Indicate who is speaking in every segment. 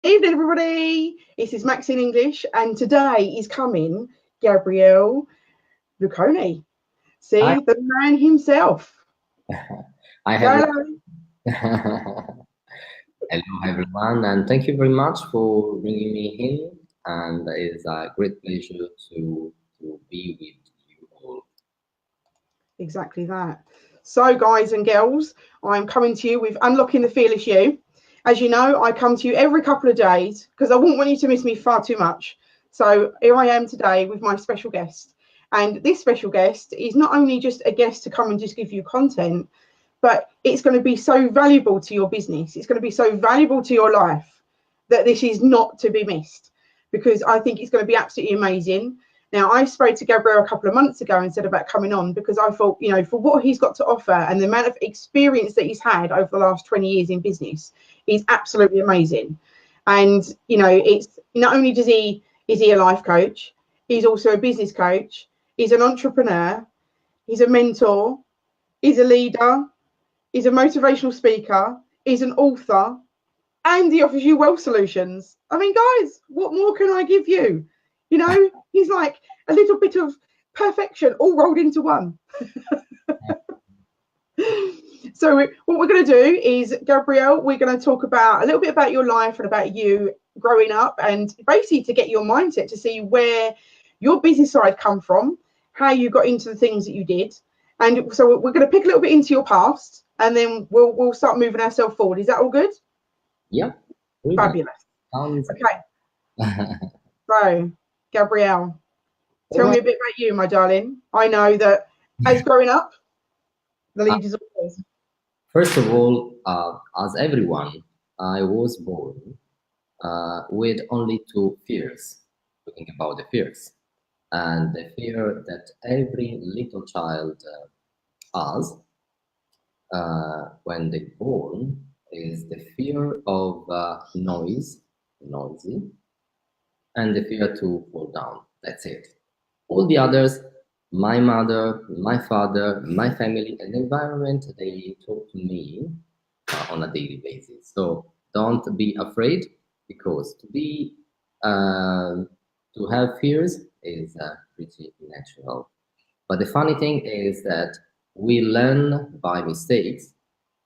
Speaker 1: Evening, everybody. This is Maxine English, and today is coming Gabriele Lucconi.
Speaker 2: Hi,
Speaker 1: See, the man himself.
Speaker 2: I have.
Speaker 1: Hello.
Speaker 2: Hello, everyone, and thank you very much for bringing me in. And it's a great pleasure to be with you all.
Speaker 1: Exactly that. So, guys and girls, I'm coming to you with Unlocking the Fearless You. As you know, I come to you every couple of days because I wouldn't want you to miss me far too much. So, here I am today with my special guest. And this special guest is not only just a guest to come and just give you content, but it's going to be so valuable to your business. It's going to be so valuable to your life that this is not to be missed, because I think it's going to be absolutely amazing. Now, I spoke to Gabriele a couple of months ago and said about coming on because I thought, you know, for what he's got to offer and the amount of experience that he's had over the last 20 years in business is absolutely amazing. And, you know, it's not only is he a life coach, he's also a business coach, he's an entrepreneur, he's a mentor, he's a leader, he's a motivational speaker, he's an author, and he offers you wealth solutions. I mean, guys, what more can I give you? You know, he's like a little bit of perfection all rolled into one. So what we're going to do is, Gabriele, we're going to talk about a little bit about your life and about you growing up, and basically to get your mindset to see where your business side come from, how you got into the things that you did. And so we're going to pick a little bit into your past, and then we'll start moving ourselves forward. Is that all good?
Speaker 2: Yeah, brilliant.
Speaker 1: Fabulous.
Speaker 2: Sounds.
Speaker 1: Okay. So, Gabriele,
Speaker 2: All
Speaker 1: tell me
Speaker 2: right.
Speaker 1: a bit about you, my darling. I know that as growing up, the
Speaker 2: Uh,
Speaker 1: lead is always.
Speaker 2: First of all, as everyone, I was born with only two fears. Talking about the fears, and the fear that every little child has when they're born is the fear of noisy, and the fear to fall down. That's it. All the others, my mother, my father, my family, and the environment, they talk to me on a daily basis. So don't be afraid, because to have fears is pretty natural. But the funny thing is that we learn by mistakes,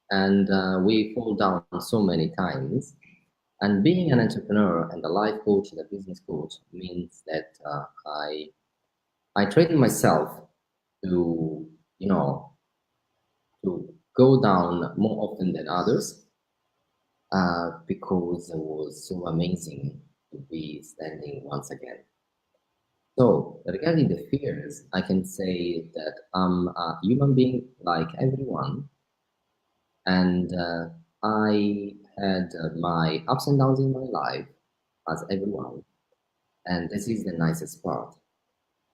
Speaker 2: and we fall down so many times. And being an entrepreneur and a life coach and a business coach means that I train myself to, you know, to go down more often than others, because it was so amazing to be standing once again. So regarding the fears, I can say that I'm a human being like everyone, and I had my ups and downs in my life as everyone, and this is the nicest part.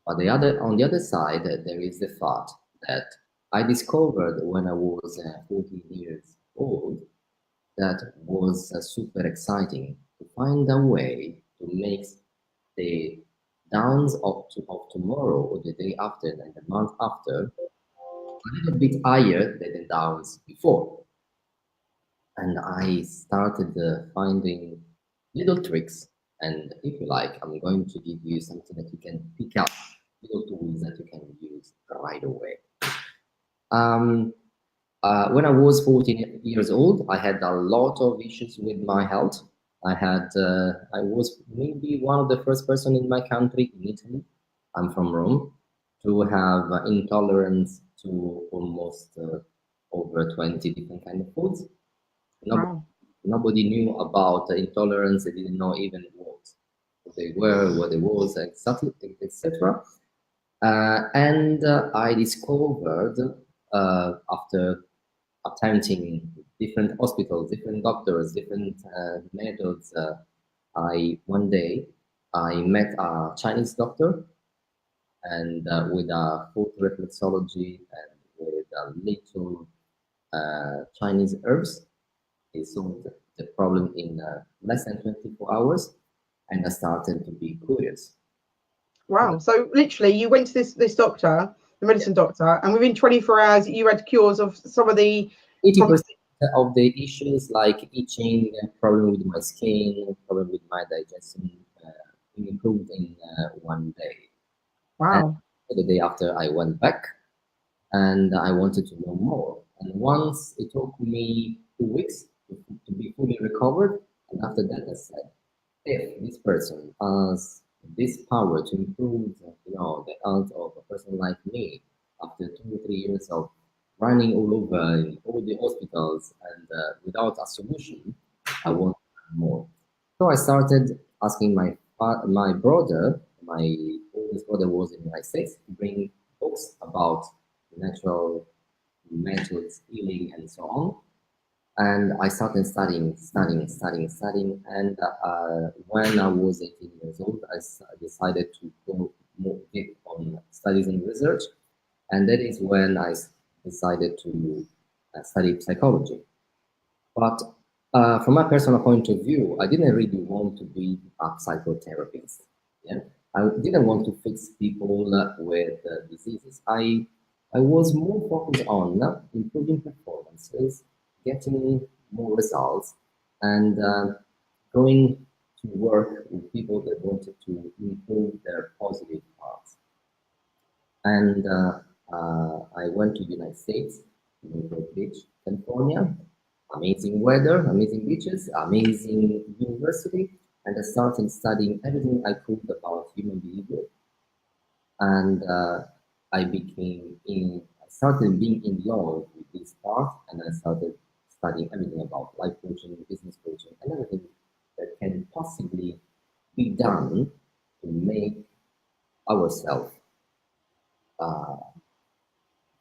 Speaker 2: But on the other side, there is the fact that I discovered when I was 14 years old that was super exciting to find a way to make the downs of tomorrow or the day after and the month after a little bit higher than the downs before. And I started finding little tricks. And if you like, I'm going to give you something that you can pick up, little tools that you can use right away. Um, when I was 14 years old, I had a lot of issues with my health. I was maybe one of the first person in my country, in Italy, I'm from Rome, to have intolerance to almost over 20 different kind of foods. Nobody,
Speaker 1: Wow.
Speaker 2: nobody knew about the intolerance. They didn't know even what they were, what it was, exactly, etc. And I discovered after attempting different hospitals, different doctors, different methods. I one day I met a Chinese doctor, and with a food reflexology and with a little Chinese herbs, he solved the problem in less than 24 hours, and I started to be curious.
Speaker 1: Wow. So literally you went to this doctor, the
Speaker 2: Yeah,
Speaker 1: medicine doctor, and within 24 hours you had cures of some of the
Speaker 2: 80%. of the issues like itching, problem with my skin, problem with my digestion, improved in one day. And
Speaker 1: Wow.
Speaker 2: the day after, I went back and I wanted to know more. And once it took me 2 weeks to be fully recovered, and after that, I said, if this person has this power to improve, the health of a person like me, after 2 or 3 years of running all over in all the hospitals and without a solution, I want more. So I started asking my brother, my oldest brother was in my States, to bring books about natural methods, healing, and so on. And I started studying. And when I was 18 years old, I decided to go more deep on studies and research. And that is when I decided to study psychology. But from my personal point of view, I didn't really want to be a psychotherapist. Yeah, I didn't want to fix people with diseases. I was more focused on improving performances, getting more results, and going to work with people that wanted to improve their positive parts. And I went to the United States, Newport Beach, California. Amazing weather, amazing beaches, amazing university, and I started studying everything I could about human behavior. And I started being in love with this part, and I started studying everything about life coaching, business coaching, and everything that can possibly be done to make ourselves uh,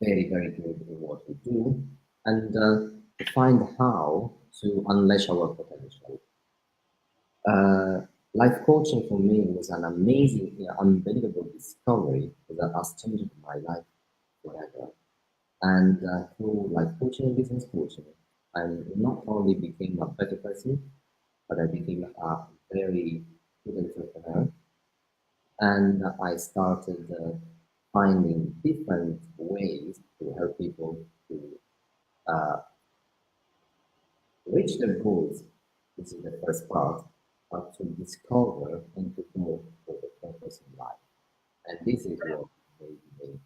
Speaker 2: very, very good in what we do, and to find how to unleash our potential. Uh, Life coaching for me was an amazing, unbelievable discovery that has changed my life forever. And through life coaching and business coaching, I not only became a better person, but I became a very good entrepreneur. And I started finding different ways to help people to uh, reach their goals. This is the first part, but to discover and to know for the purpose in life. And this is what made me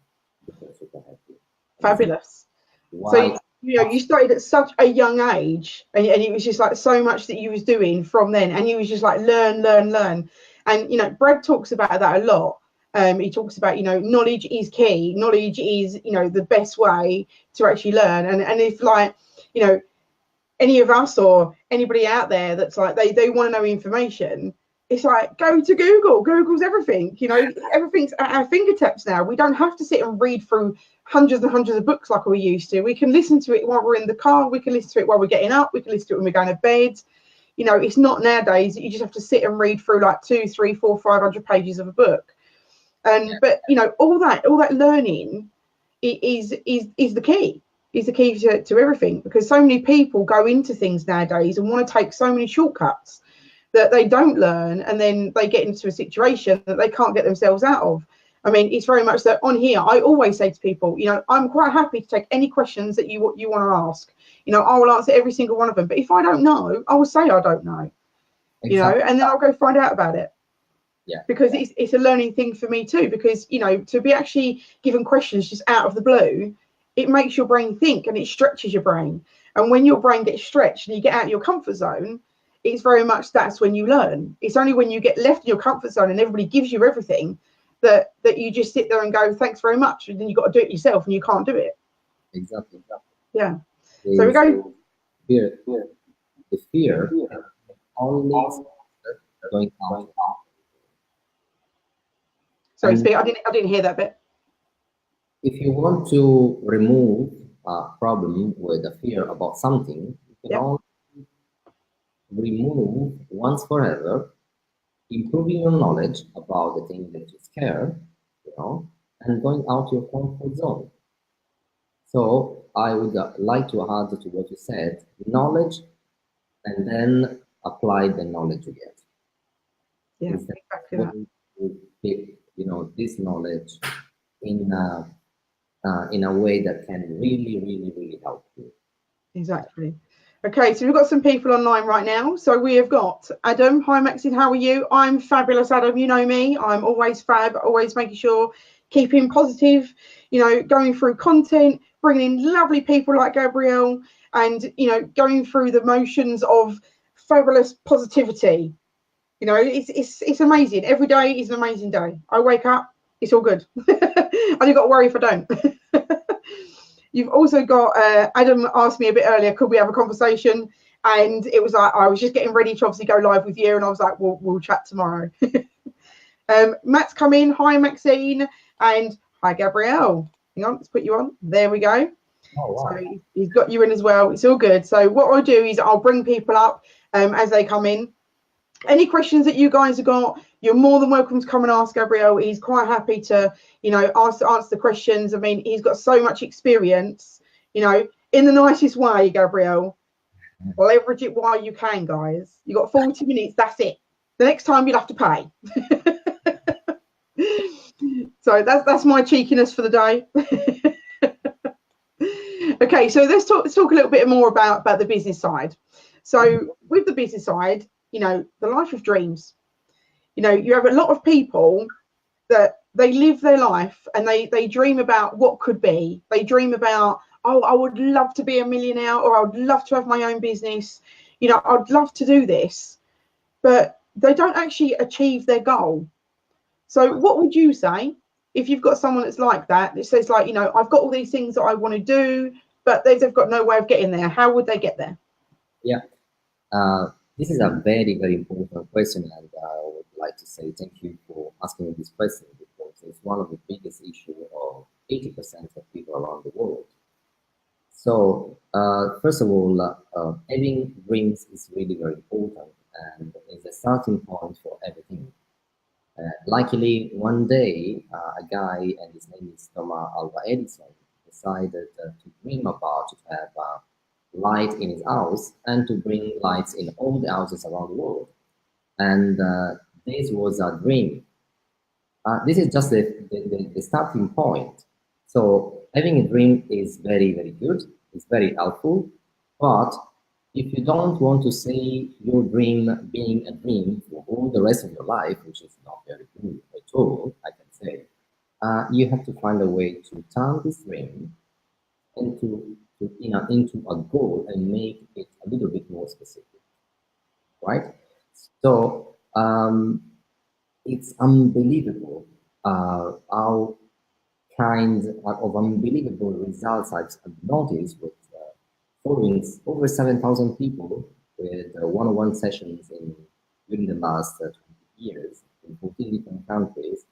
Speaker 2: become super happy. And this is
Speaker 1: Fabulous. So
Speaker 2: why
Speaker 1: you started at such a young age, and it was just like so much that you was doing from then, and you was just like learn. And Brad talks about that a lot. He talks about knowledge is key. Knowledge is the best way to actually learn. And if like any of us or anybody out there that's like they want to know information, it's like go to Google's everything. Everything's at our fingertips now. We don't have to sit and read through hundreds and hundreds of books like we used to. We can listen to it while we're in the car, we can listen to it while we're getting up, we can listen to it when we're going to bed. It's not nowadays that you just have to sit and read through like 2, 3, 4, 500 pages of a book. But all that learning is the key. Is the key to everything, because so many people go into things nowadays and want to take so many shortcuts that they don't learn, and then they get into a situation that they can't get themselves out of. I mean, it's very much that on here, I always say to people, I'm quite happy to take any questions that you want to ask. I will answer every single one of them. But if I don't know, I will say I don't know,
Speaker 2: exactly.
Speaker 1: and then I'll go find out about it.
Speaker 2: Yeah.
Speaker 1: Because it's a learning thing for me too, because to be actually given questions just out of the blue, it makes your brain think and it stretches your brain. And when your brain gets stretched and you get out of your comfort zone, it's very much that's when you learn. It's only when you get left in your comfort zone and everybody gives you everything that you just sit there and go, thanks very much. And then you've got to do it yourself and you can't do it.
Speaker 2: Exactly.
Speaker 1: Yeah. So we go.
Speaker 2: The fear always going out.
Speaker 1: Sorry,
Speaker 2: And
Speaker 1: speak. I didn't hear that bit.
Speaker 2: if you want to remove a problem with a fear about something, you can only remove once forever, improving your knowledge about the thing that you scare, and going out your comfort zone. So I would like to add to what you said, knowledge, and then apply the knowledge you get.
Speaker 1: Yeah,
Speaker 2: Instead
Speaker 1: exactly
Speaker 2: of
Speaker 1: that.
Speaker 2: going to pick, this knowledge in a way that can really, really, really help you.
Speaker 1: Exactly. Okay, so we've got some people online right now. So we have got Adam. Hi, Maxine. How are you? I'm fabulous, Adam. You know me. I'm always fab, always making sure, keeping positive, going through content, bringing in lovely people like Gabrielle, and, going through the motions of fabulous positivity. It's amazing. Every day is an amazing day. I wake up, it's all good. I only got to worry if I don't. You've also got Adam asked me a bit earlier, could we have a conversation? And it was like I was just getting ready to obviously go live with you, and I was like, we'll chat tomorrow. Matt's come in. Hi, Maxine, and hi, Gabrielle. Hang on, let's put you on. There we go.
Speaker 2: Oh, wow.
Speaker 1: So he's got you in as well. It's all good. So what I'll do is I'll bring people up as they come in. Any questions that you guys have got, you're more than welcome to come and ask Gabrielle. He's quite happy to, answer the questions. I mean, he's got so much experience, in the nicest way, Gabrielle. Leverage it while you can, guys. You got 40 minutes, that's it. The next time you'll have to pay. So that's my cheekiness for the day. Okay, so let's talk a little bit more about the business side. So with the business side, the life of dreams, you have a lot of people that they live their life and they dream about what could be. They dream about, oh, I would love to be a millionaire, or I would love to have my own business. I'd love to do this, but they don't actually achieve their goal. So what would you say if you've got someone that's like that says like, I've got all these things that I want to do, but they've got no way of getting there. How would they get there?
Speaker 2: Yeah. This is a very, very important question, and I would like to say thank you for asking me this question, because it's one of the biggest issues of 80% of people around the world. So, first of all, having dreams is really very important, and is a starting point for everything. Luckily, one day, a guy, and his name is Thomas Alva Edison, decided to dream about to have light in his house and to bring lights in all the houses around the world. And this was a dream. This is just the starting point. So having a dream is very, very good. It's very helpful. But if you don't want to see your dream being a dream for all the rest of your life, which is not very good at all, I can say, you have to find a way to turn this dream into a goal and make it a little bit more specific, right? So it's unbelievable how kind of unbelievable results I've noticed with following over 7,000 people with one-on-one sessions during the last 20 years in 14 different countries,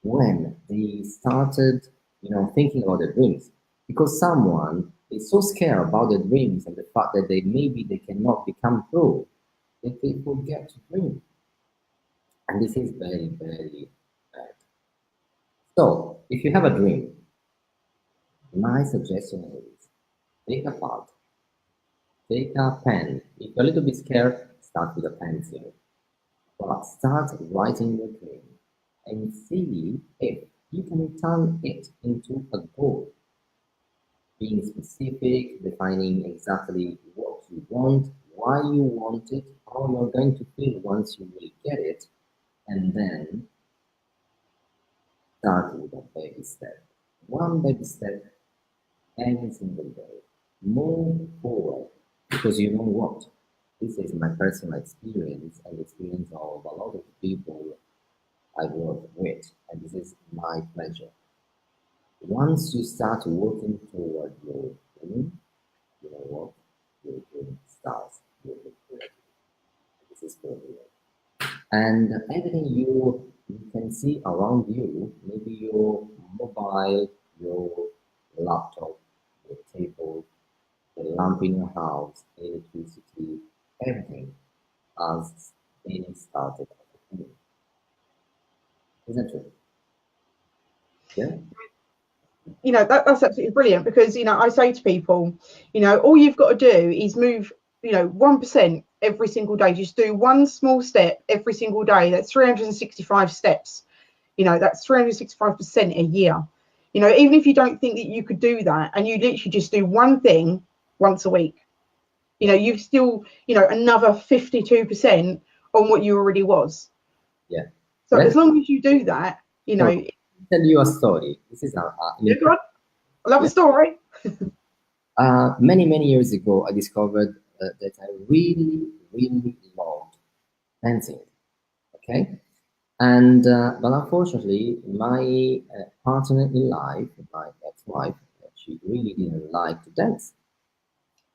Speaker 2: when they started, thinking about their dreams. Because someone is so scared about their dreams and the fact that they cannot become true, that they forget to dream. And this is very, very bad. So, if you have a dream, my suggestion is take a pad, take a pen. If you're a little bit scared, start with a pencil. But start writing your dream and see if you can turn it into a goal. Being specific, defining exactly what you want, why you want it, how you're going to feel once you will get it, and then start with a baby step. One baby step every single day. Move forward, because you know what? This is my personal experience and experience of a lot of people I work with, and this is my pleasure. Once you start working toward your dream, you know what? Your dream starts moving forward. This is for real. And everything you can see around you, maybe your mobile, your laptop, your table, the lamp in your house, electricity, everything has been started at the beginning. Isn't it? Yeah.
Speaker 1: That's absolutely brilliant, because I say to people, all you've got to do is move 1% every single day. Just do one small step every single day. That's 365 steps. That's 365% a year. Even if you don't think that you could do that, and you literally just do one thing once a week. You know, you've still, you know, another 52% on what you already was.
Speaker 2: Yeah.
Speaker 1: So as long as you do that, you know.
Speaker 2: Tell you a story. This is
Speaker 1: Yeah, go on. I love a story.
Speaker 2: Many years ago, I discovered that I really loved dancing. Okay, and but unfortunately, my partner in life, my ex-wife, she really didn't like to dance.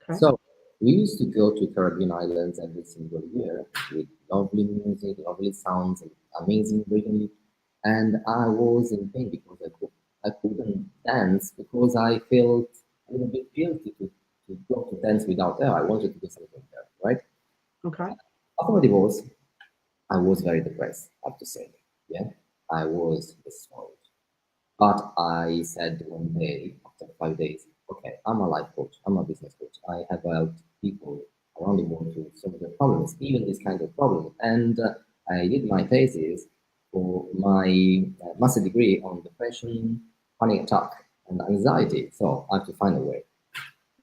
Speaker 1: Okay.
Speaker 2: So we used to go to Caribbean islands every single year with lovely music, lovely sounds, and amazing rhythm. And I was in pain because I couldn't dance because I felt a little bit guilty to go to dance without her. I wanted to do something there, right?
Speaker 1: Okay.
Speaker 2: After my divorce, I was very depressed, I have to say. Yeah, I was destroyed. But I said one day, after 5 days, okay, I'm a life coach, I'm a business coach. I have helped people around the world to solve their problems, even this kind of problem. And I did my thesis for my master degree on depression, panic attack, and anxiety. So I have to find a way.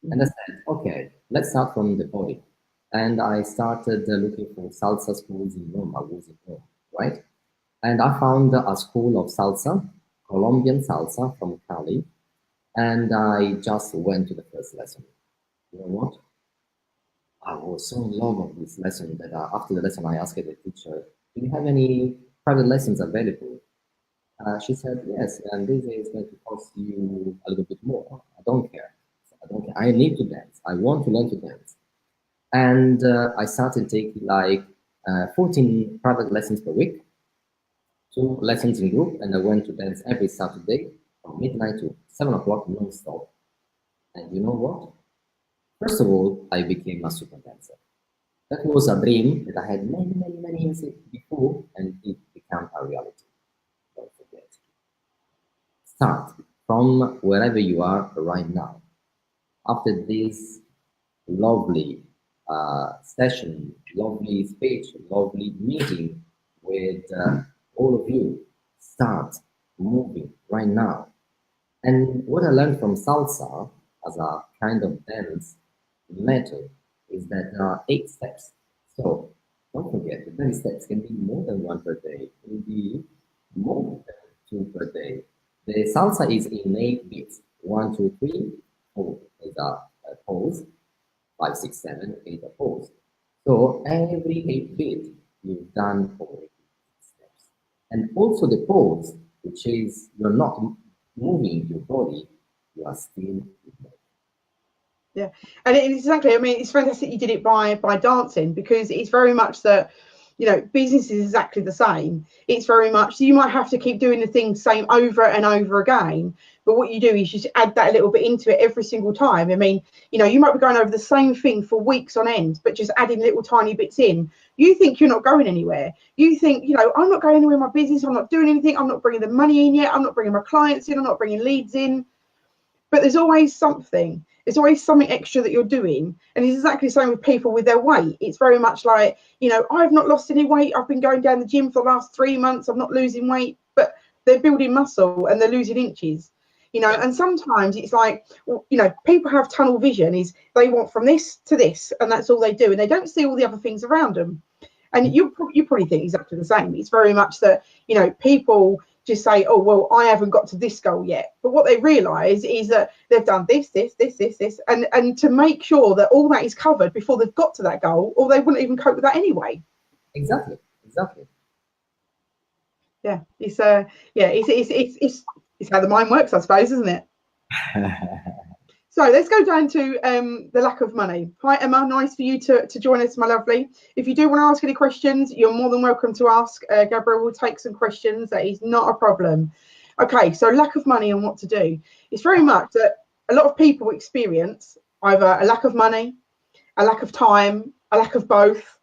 Speaker 2: And I said, okay, let's start from the body. And I started looking for salsa schools in Rome. I was in Rome, right? And I found a school of salsa, Colombian salsa from Cali, and I just went to the first lesson. You know what? I was so in love with this lesson that after the lesson I asked the teacher, do you have any private lessons available? She said, yes, and this is going to cost you a little bit more. I don't care. I don't care. I need to dance. I want to learn to dance. And I started taking like 14 private lessons per week, 2 lessons in group, and I went to dance every Saturday from midnight to 7 o'clock non-stop. And you know what? First of all, I became a super dancer. That was a dream that I had many years before, and it became a reality. Don't forget. Start from wherever you are right now. After this lovely session, lovely speech, lovely meeting with all of you, start moving right now. And what I learned from salsa as a kind of dance method is that there are 8 steps. So don't forget, the 10 steps can be more than one per day, can be more than two per day. The salsa is in 8 beats. 1, 2, 3, 4 is a pause. 5, 6, 7, 8 a pause. So every 8 beat you've done for 8 steps. And also the pause, which is you're not moving your body, you are still moving.
Speaker 1: Yeah, and exactly. I mean, it's fantastic you did it by dancing, because it's very much that, you know, business is exactly the same. It's very much, so you might have to keep doing the thing same over and over again, but what you do is just add that little bit into it every single time. I mean, you know, you might be going over the same thing for weeks on end, but just adding little tiny bits in. You think you're not going anywhere. You think, you know, I'm not going anywhere in my business. I'm not doing anything. I'm not bringing the money in yet. I'm not bringing my clients in. I'm not bringing leads in. But there's always something. There's always something extra that you're doing. And it's exactly the same with people with their weight. It's very much like, you know, I've not lost any weight. I've been going down the gym for the last 3 months. I'm not losing weight, but they're building muscle and they're losing inches. You know, and sometimes it's like, you know, people have tunnel vision, is they want from this to this, and that's all they do. And they don't see all the other things around them. And you probably think exactly the same. It's very much that, you know, people just say, oh, well, I haven't got to this goal yet. But what they realise is that they've done this. And to make sure that all that is covered before they've got to that goal, or they wouldn't even cope with that anyway.
Speaker 2: Exactly.
Speaker 1: Yeah, it's how the mind works, I suppose, isn't it? So let's go down to the lack of money. Hi, Emma. Nice for you to join us, my lovely. If you do want to ask any questions, you're more than welcome to ask. Gabrielle will take some questions. That is not a problem. Okay, so lack of money and what to do. It's very much that a lot of people experience either a lack of money, a lack of time, a lack of both,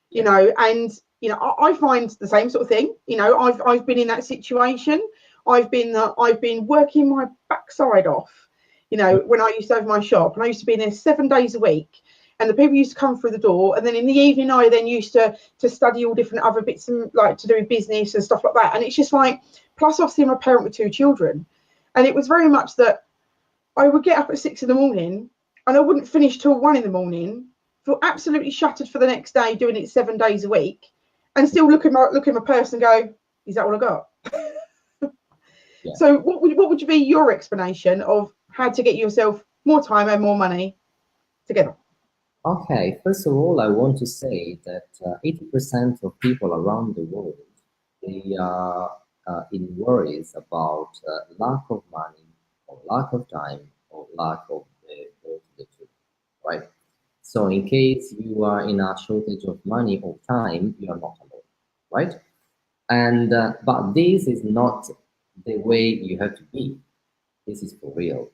Speaker 1: you know, and, you know, I find the same sort of thing. You know, I've been in that situation. I've been working my backside off. You know, when I used to have my shop, and I used to be in there 7 days a week, and the people used to come through the door, and then in the evening I then used to study all different other bits, and like to do with business and stuff like that. And it's just like, plus obviously I'm a parent with 2 children, and it was very much that I would get up at 6 in the morning and I wouldn't finish till 1 in the morning, feel absolutely shattered for the next day, doing it 7 days a week, and still look at my purse and go, is that all I got?
Speaker 2: Yeah.
Speaker 1: So what would be your explanation of how to get yourself more time and more money together?
Speaker 2: Okay, first of all, I want to say that 80% of people around the world, they are in worries about lack of money, or lack of time, or lack of both the two, right? So in case you are in a shortage of money or time, you are not alone, right? And but this is not the way you have to be. This is for real.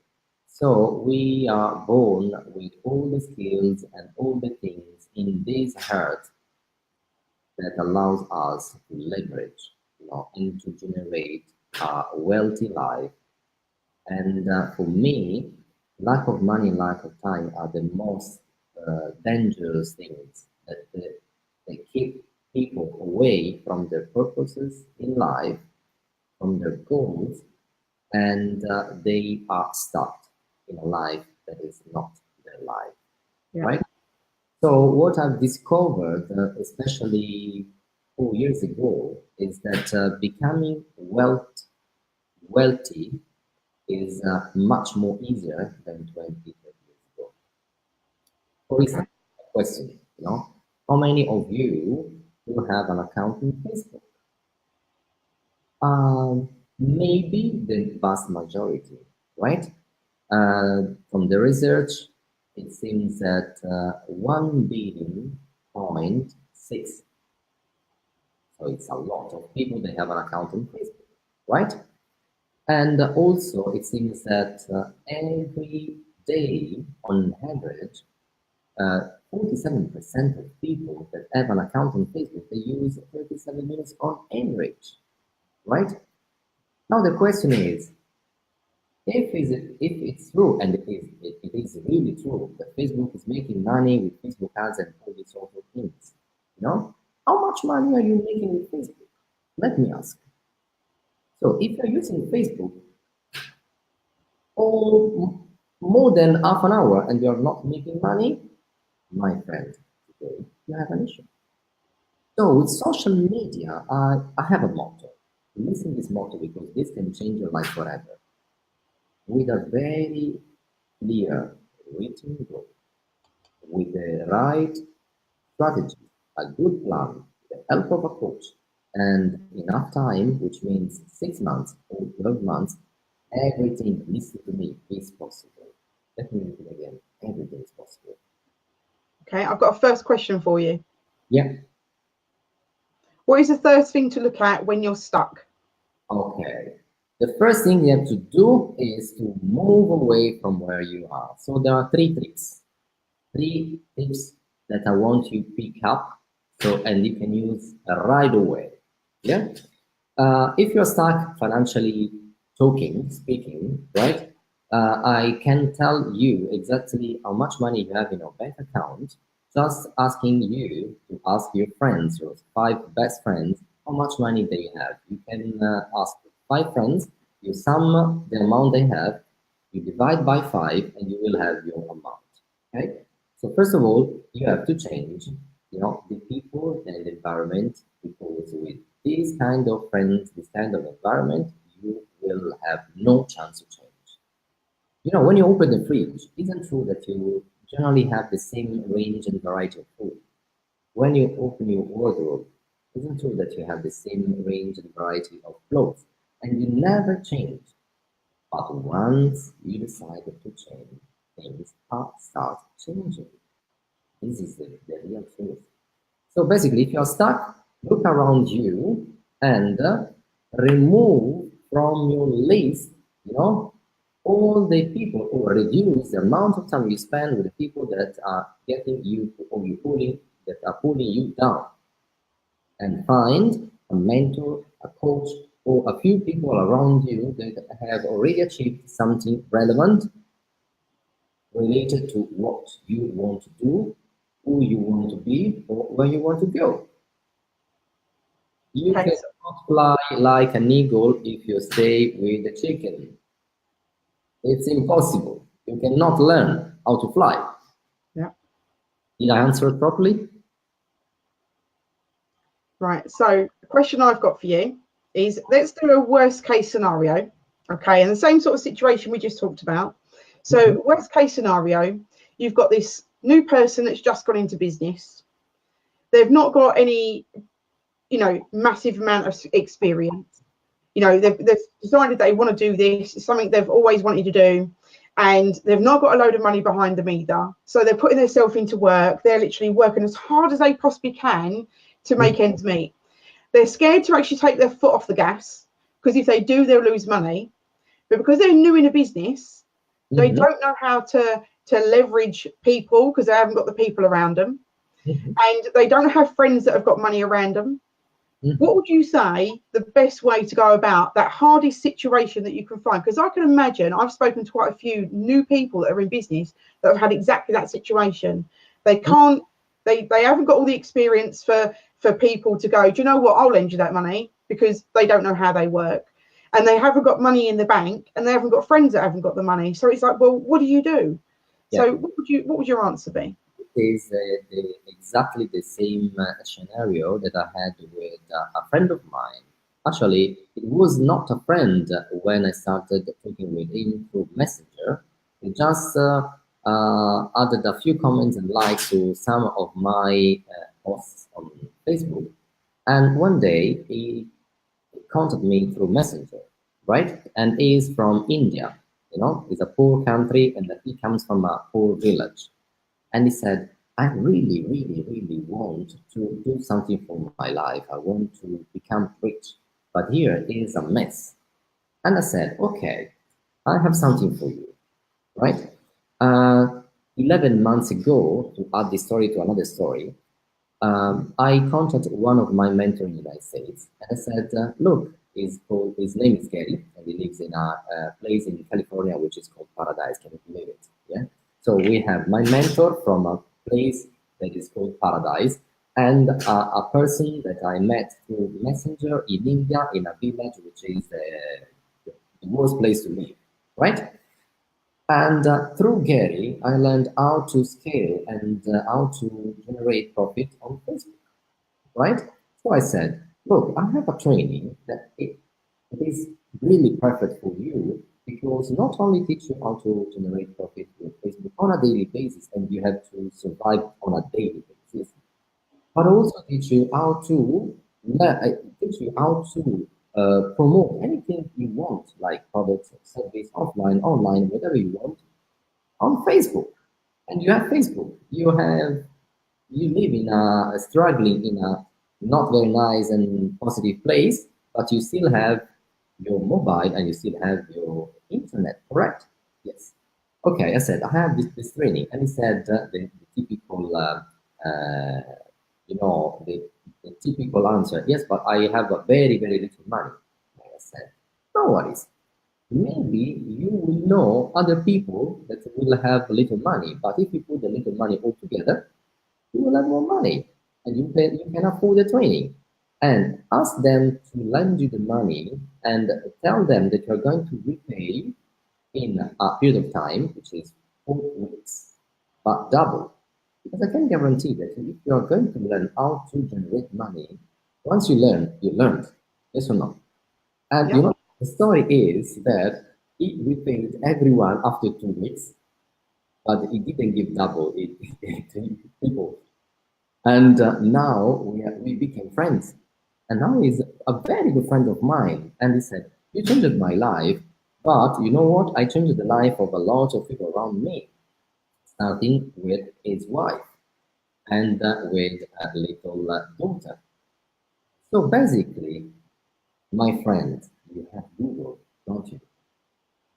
Speaker 2: So we are born with all the skills and all the things in this heart that allows us to leverage, and to generate a wealthy life. And for me, lack of money, lack of time are the most dangerous things that they keep people away from their purposes in life, from their goals, and they are stuck in a life that is not their life,
Speaker 1: Yeah.
Speaker 2: right? So what I've discovered, especially 4 years ago, is that becoming wealthy is much more easier than 20 years ago. For
Speaker 1: Okay.
Speaker 2: example, a question, how many of you will have an account in Facebook? Maybe the vast majority, right? From the research, it seems that 1 billion point 6, so it's a lot of people that have an account on Facebook, right? And also, it seems that every day, on average, 47% of people that have an account on Facebook, they use 37 minutes on average, right? Now the question is, if it's true, and it is really true, that Facebook is making money with Facebook ads and all these sort of things, how much money are you making with Facebook? Let me ask. So if you're using Facebook all more than half an hour and you're not making money, my friend, today you have an issue. So with social media, I have a motto. Listen to this motto because this can change your life forever. With a very clear written goal, with the right strategy, a good plan, the help of a coach, and enough time, which means 6 months or 12 months, everything, listen to me, is possible. Let me repeat again, everything is possible.
Speaker 1: Okay, I've got a first question for you.
Speaker 2: Yeah.
Speaker 1: What is the first thing to look at when you're stuck?
Speaker 2: Okay. The first thing you have to do is to move away from where you are. So there are 3 tips that I want you to pick up, and you can use right away. Yeah. If you're stuck financially speaking, right? I can tell you exactly how much money you have in your bank account, just asking you to ask your friends, your 5 best friends, how much money they have. You can ask 5 friends, you sum the amount they have, you divide by 5, and you will have your amount. Okay. So first of all, you have to change, the people and the environment, because with these kind of friends, this kind of environment, you will have no chance to change. When you open the fridge, isn't true that you generally have the same range and variety of food. When you open your wardrobe, isn't true that you have the same range and variety of clothes, and you never change. But once you decided to change, things start changing. This is the real truth. So basically, if you're stuck, look around you and remove from your list, all the people, or reduce the amount of time you spend with the people that are getting you, or that are pulling you down, and find a mentor, a coach, or a few people around you that have already achieved something relevant related to what you want to do, who you want to be, or where you want to go. You
Speaker 1: Okay,
Speaker 2: cannot fly like an eagle if you stay with the chicken. It's impossible. You cannot learn. how to fly.
Speaker 1: Yeah.
Speaker 2: Did I answer it properly?
Speaker 1: Right. So the question I've got for you is, let's do a worst case scenario. Okay. And the same sort of situation we just talked about. So worst case scenario, you've got this new person that's just gone into business. They've not got any, massive amount of experience. They've decided they want to do this. It's something they've always wanted to do. And they've not got a load of money behind them either. So they're putting themselves into work. They're literally working as hard as they possibly can to make ends meet. They're scared to actually take their foot off the gas, because if they do, they'll lose money. But because they're new in a business, they don't know how to leverage people, because they haven't got the people around them. And they don't have friends that have got money around them. What would you say the best way to go about that hardest situation that you can find? Because I can imagine, I've spoken to quite a few new people that are in business that have had exactly that situation. They can't, they haven't got all the experience for people to go, do you know what, I'll lend you that money, because they don't know how they work. And they haven't got money in the bank, and they haven't got friends that haven't got the money. So it's like, well, what do you do? Yeah. So what would your answer be?
Speaker 2: Is exactly the same scenario that I had with a friend of mine. Actually, it was not a friend when I started talking with him through Messenger. He just added a few comments and likes to some of my posts on Facebook. And one day he contacted me through Messenger, right? And he is from India. It's a poor country, and he comes from a poor village. And he said, I really, really, really want to do something for my life. I want to become rich, but here is a mess. And I said, okay, I have something for you, right? 11 months ago, to add this story to another story, I contacted one of my mentors in the United States, and I said, look, his name is Gary, and he lives in a place in California, which is called Paradise. Can you believe it? Yeah. So we have my mentor from a place that is called Paradise, and a person that I met through Messenger in India, in a village, which is the worst place to live, right? And through Gary, I learned how to scale and how to generate profit on Facebook, right? So I said, look, I have a training that it is really perfect for you, because not only teach you how to generate profit with Facebook on a daily basis, and you have to survive on a daily basis, but also teach you how to promote anything you want, like products, service, offline, online, whatever you want, on Facebook. And you have Facebook. You live in a struggling in a not very nice and positive place, but you still have your mobile and you still have your internet, correct? Yes. Okay, I said, I have this training, and he said the typical, the typical answer, yes, but I have a very, very little money. And I said, no worries. Maybe you will know other people that will have little money, but if you put the little money all together, you will have more money, and you can afford the training. And ask them to lend you the money, and tell them that you're going to repay in a period of time, which is 4 weeks, but double. Because I can guarantee that if you're going to learn how to generate money, once you learn, you learned. Yes or no? And the story is that he repaid everyone after 2 weeks, but he didn't give double. It gave people. And now we became friends. And now he's a very good friend of mine. And he said, you changed my life, but you know what? I changed the life of a lot of people around me, starting with his wife and with a little daughter. So basically, my friend, you have Google, don't you?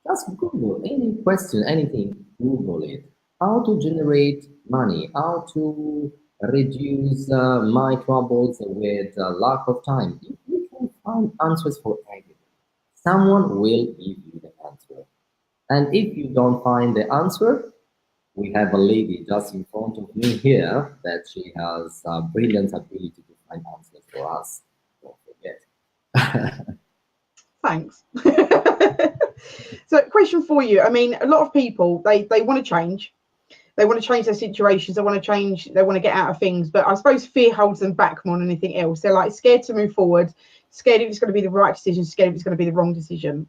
Speaker 2: Just Google any question, anything, Google it. How to generate money, how to reduce my troubles with lack of time. You can find answers for everything. Someone will give you the answer. And if you don't find the answer, we have a lady just in front of me here that she has a brilliant ability to find answers for us. Don't forget.
Speaker 1: Thanks. So question for you. I mean, a lot of people, they want to change. They want to change their situations. They want to get out of things. But I suppose fear holds them back more than anything else. They're like scared to move forward, scared if it's going to be the right decision, scared if it's going to be the wrong decision.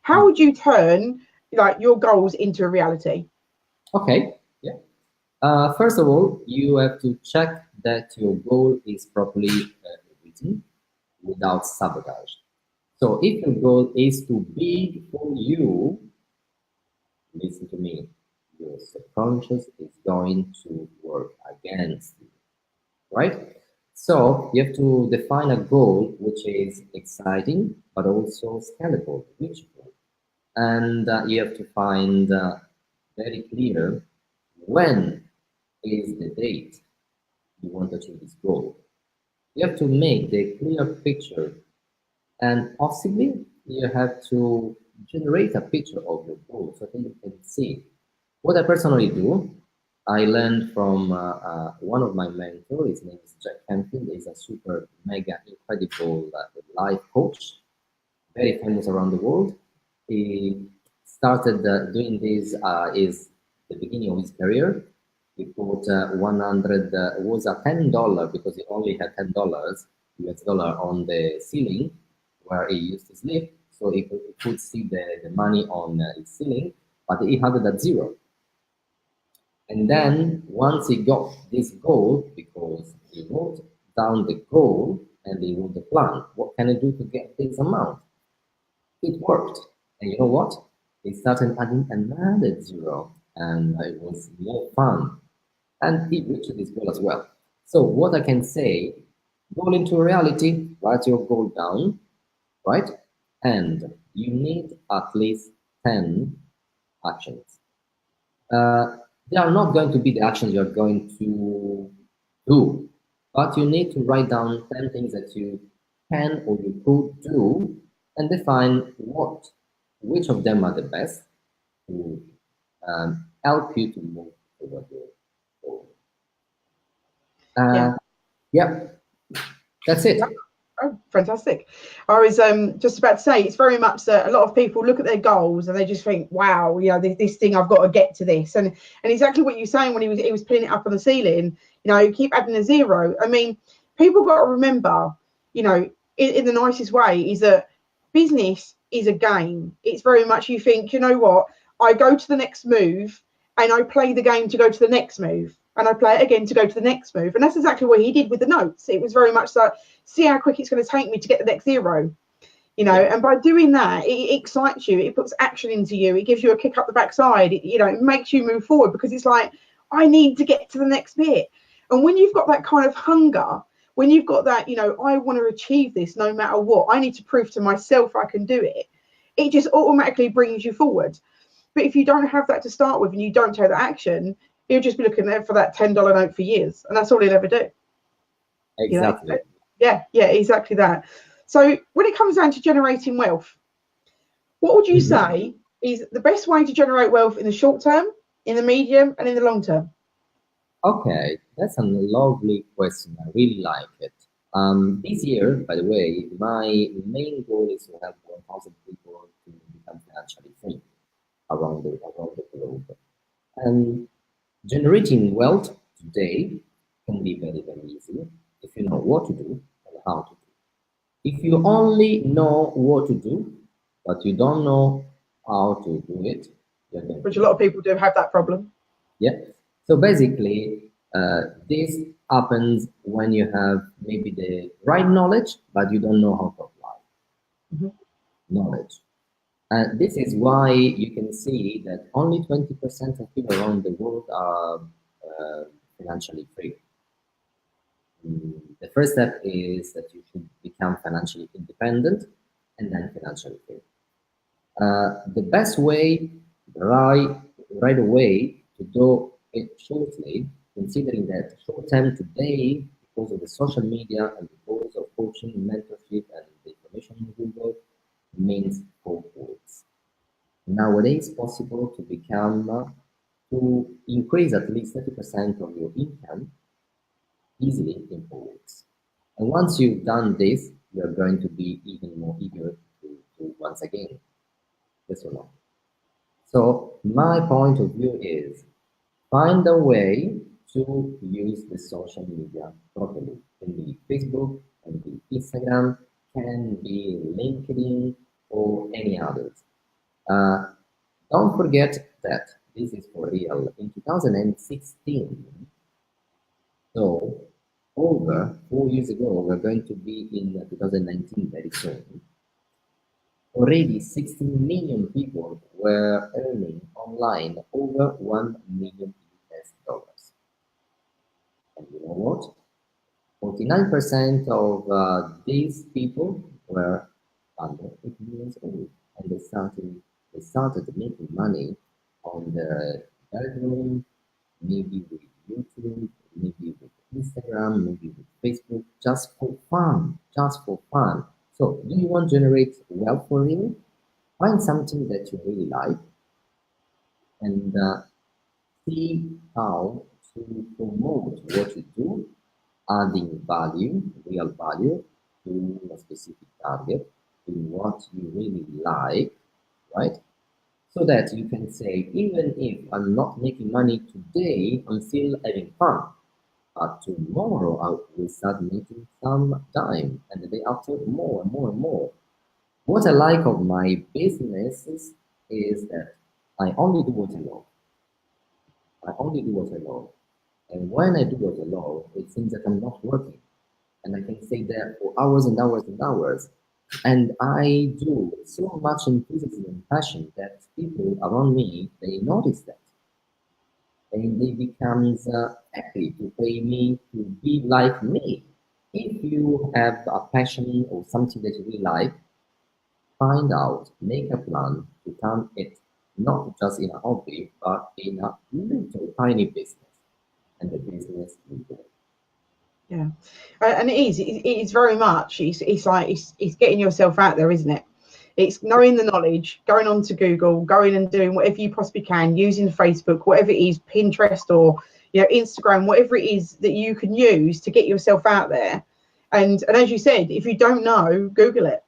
Speaker 1: How would you turn like your goals into a reality?
Speaker 2: Okay, yeah. First of all, you have to check that your goal is properly written without sabotage. So if your goal is too big for you, listen to me, your subconscious is going to work against you, right? So you have to define a goal which is exciting, but also scalable, reachable. And you have to find very clear when is the date you want to achieve this goal. You have to make the clear picture, and possibly you have to generate a picture of your goal so that you can see. What I personally do, I learned from one of my mentors. His name is Jack Canfield. He's a super mega incredible life coach, very famous around the world. He started doing this is the beginning of his career. He put 100 was a $10 because he only had $10 US dollar on the ceiling where he used to sleep, so he could see the money on his ceiling, but he had it at zero. And then once he got this goal, because he wrote down the goal and he wrote the plan, what can I do to get this amount? It worked. And you know what? He started adding another zero, and it was more fun. And he reached his goal as well. So what I can say, goal into reality, write your goal down, right? And you need at least 10 actions. They are not going to be the actions you're going to do, but you need to write down 10 things that you can or you could do and define which of them are the best to help you to move toward your goal. Yeah, that's it.
Speaker 1: Oh, fantastic. I was just about to say, it's very much that a lot of people look at their goals and they just think, wow, you know, this thing, I've got to get to this. And exactly what you're saying when he was putting it up on the ceiling, you know, keep adding a zero. I mean, people got to remember, you know, in the nicest way, is that business is a game. It's very much, you think, you know what, I go to the next move and I play the game to go to the next move. And I play it again to go to the next move. And that's exactly what he did with the notes. It was very much like, see how quick it's going to take me to get the next zero, you know. And by doing that, it excites you. It puts action into you. It gives you a kick up the backside. You know, it makes you move forward because it's like, I need to get to the next bit. And when you've got that kind of hunger, when you've got that, you know, I want to achieve this no matter what, I need to prove to myself I can do it, it just automatically brings you forward. But if you don't have that to start with and you don't take that action, he'll just be looking there for that $10 note for years, and that's all he'll ever do.
Speaker 2: Exactly.
Speaker 1: You know? Yeah, exactly that. So when it comes down to generating wealth, what would you say is the best way to generate wealth in the short term, in the medium, and in the long term?
Speaker 2: Okay, that's a lovely question. I really like it. This year, by the way, my main goal is to help 1,000 people to become financially free around the globe. And generating wealth today can be very, very easy if you know what to do and how to do. If you only know what to do, but you don't know how to do it,
Speaker 1: which a lot of people do have that problem.
Speaker 2: Yeah. So basically, this happens when you have maybe the right knowledge, but you don't know how to apply knowledge. And this is why you can see that only 20% of people around the world are financially free. The first step is that you should become financially independent and then financially free. The best way, right away, to do it shortly, considering that short term today, because of the social media and because of coaching, mentorship, and the information in Google, means 4 words. Nowadays, possible to become, to increase at least 30% of your income easily in 4 weeks. And once you've done this, you're going to be even more eager to once again. Yes or no? So my point of view is Find a way to use the social media properly. Can be Facebook, can be Instagram, can be LinkedIn or any others. Uh, don't forget that this is for real. In 2016, so over 4 years ago, we're going to be in 2019 very soon. Already 16 million people were earning online over 1 million US dollars. And you know what? 49% of these people were under 18 years old, and they started making money on their bedroom, maybe with YouTube, maybe with Instagram, maybe with Facebook, just for fun, just for fun. So, do you want to generate wealth for you? Find something that you really like and see how to promote what you do, adding value, real value to a specific target, to what you really like, right? So that you can say, even if I'm not making money today, I'm still having fun. But tomorrow I will start making some time, and the day after more and more and more. What I like of my businesses is that I only do what I love. I only do what I love. And when I do what I love, it seems that I'm not working. And I can stay there for hours and hours and hours. And I do with so much enthusiasm and passion that people around me, they notice that. And they becomes happy to pay me to be like me. If you have a passion or something that you really like, find out, make a plan to turn it not just in a hobby, but in a little tiny business. And the business will grow.
Speaker 1: Yeah, and it is very much. It's like it's getting yourself out there, isn't it? It's knowing the knowledge, going on to Google, going and doing whatever you possibly can, using Facebook, whatever it is, Pinterest or Instagram, whatever it is that you can use to get yourself out there. And as you said, if you don't know, Google it.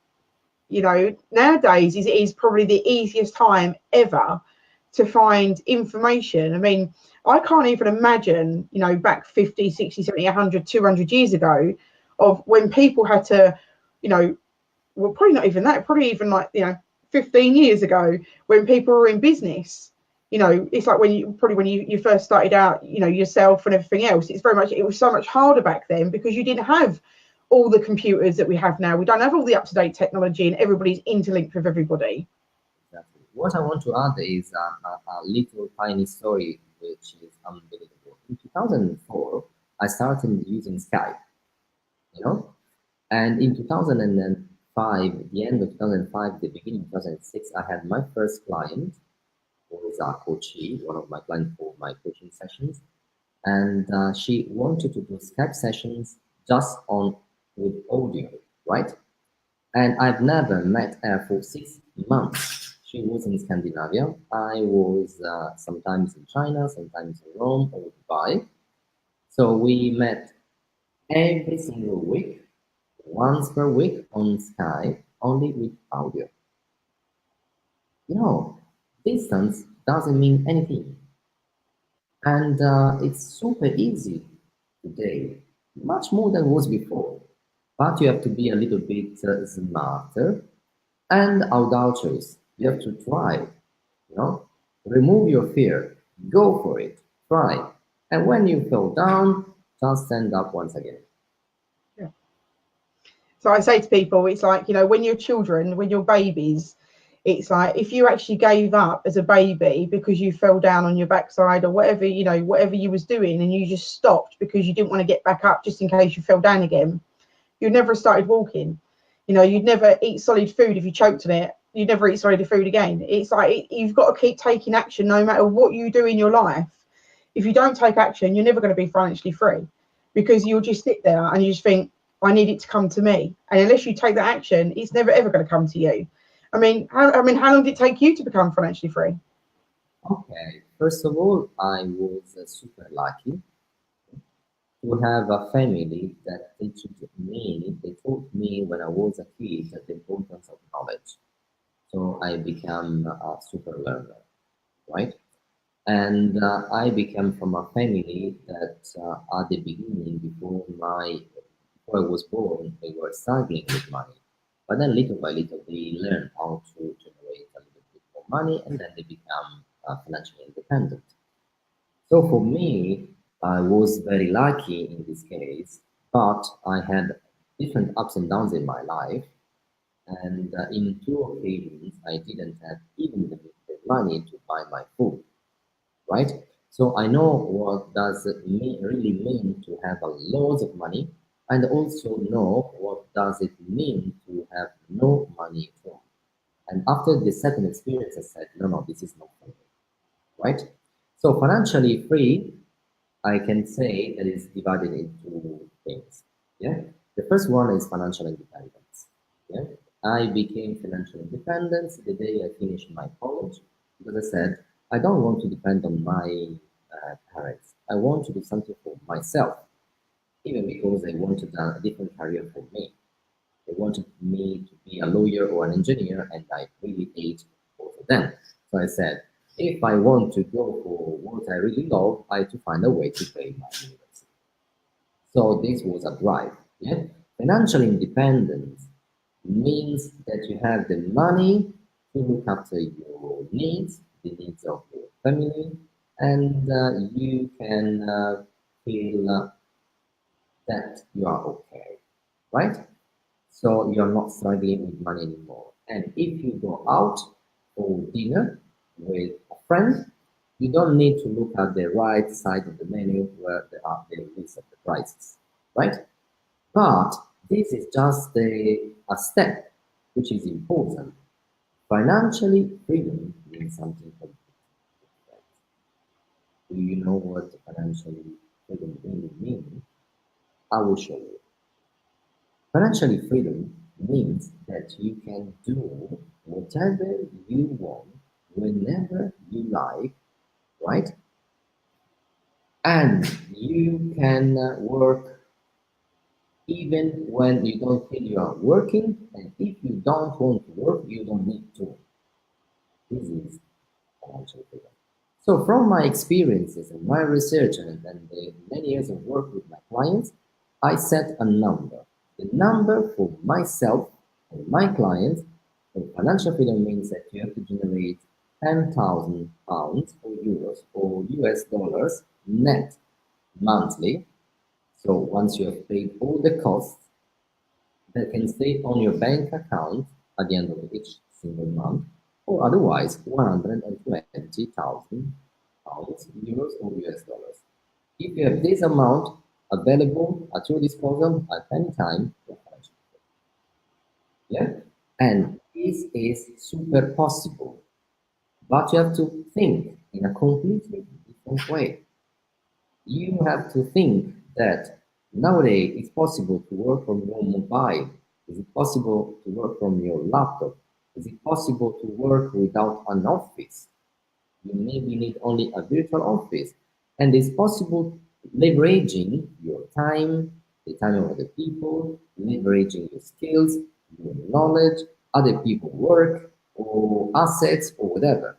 Speaker 1: Nowadays is probably the easiest time ever to find information. I mean, I can't even imagine, back 50, 60, 70, 100, 200 years ago of when people had to, well, probably not even that, probably even like, 15 years ago when people were in business. It's like when you first started out, yourself and everything else, it was so much harder back then because you didn't have all the computers that we have now. We don't have all the up-to-date technology and everybody's interlinked with everybody.
Speaker 2: Exactly. What I want to add is a little tiny story which is unbelievable. In 2004, I started using Skype, you know, and in 2005, the end of 2005, the beginning of 2006, I had my first client, who is a coachee, one of my clients for my coaching sessions, and she wanted to do Skype sessions just on with audio, right? And I've never met her for 6 months. She was in Scandinavia. I was sometimes in China, sometimes in Rome or Dubai. So we met every single week, once per week on Skype, only with audio. You know, distance doesn't mean anything. And it's super easy today, much more than it was before. But you have to be a little bit smarter and audacious. You have to try, remove your fear, go for it, try. And when you fall down, just stand up once again.
Speaker 1: Yeah. So I say to people, it's like, when you're children, when you're babies, it's like if you actually gave up as a baby because you fell down on your backside or whatever, whatever you was doing, and you just stopped because you didn't want to get back up just in case you fell down again, you'd never have started walking. You'd never eat solid food if you choked on it. You'd never eat solid food again. It's like you've got to keep taking action no matter what you do in your life. If you don't take action, you're never going to be financially free because you'll just sit there and you just think, I need it to come to me. And unless you take that action, it's never ever going to come to you. How long did it take you to become financially free?
Speaker 2: Okay, first of all, I was super lucky to have a family that they taught me when I was a kid the importance of knowledge. So I became a super learner, right? And I became from a family that at the beginning, before I was born, they were struggling with money. But then little by little, they learn how to generate a little bit more money, and then they become financially independent. So for me, I was very lucky in this case, but I had different ups and downs in my life. And in two occasions, I didn't have even the money to buy my food, right? So I know what does it really mean to have a lot of money, and also know what does it mean to have no money at all. And after the second experience, I said, no, no, this is not for me, right? So financially free, I can say that is divided into things. Yeah. The first one is financial independence. Yeah. I became financial independent the day I finished my college because I said I don't want to depend on my parents. I want to do something for myself, even because I wanted a different career for me. They wanted me to be a lawyer or an engineer, and I really hate both of them. So I said, if I want to go for what I really love, I have to find a way to pay my university. So this was a drive. Yeah? Financial independence means that you have the money to look after your needs, the needs of your family, and you can feel that you are okay, right? So you're not struggling with money anymore. And if you go out for dinner with a friend, you don't need to look at the right side of the menu where there are the list of the prices, right? But this is just a step which is important. Financially, freedom means something completely different. Do you know what financially freedom really means? I will show you. Financially freedom means that you can do whatever you want whenever you like, right? And you can work even when you don't feel you are working, and if you don't want to work, you don't need to. This is financial freedom. So, from my experiences and my research and the many years of work with my clients, I set a number. The number for myself and my clients for financial freedom means that you have to generate £10,000 or euros or US dollars net monthly. So, once you have paid all the costs that can stay on your bank account at the end of each single month, or otherwise 120,000 pounds, euros, or US dollars. If you have this amount available at your disposal at any time, you're financially free. Yeah? And this is super possible, but you have to think in a completely different way. You have to think that nowadays it's possible to work from your mobile. Is it possible to work from your laptop? Is it possible to work without an office? You maybe need only a virtual office. And it's possible leveraging your time, the time of other people, leveraging your skills, your knowledge, other people work or assets or whatever.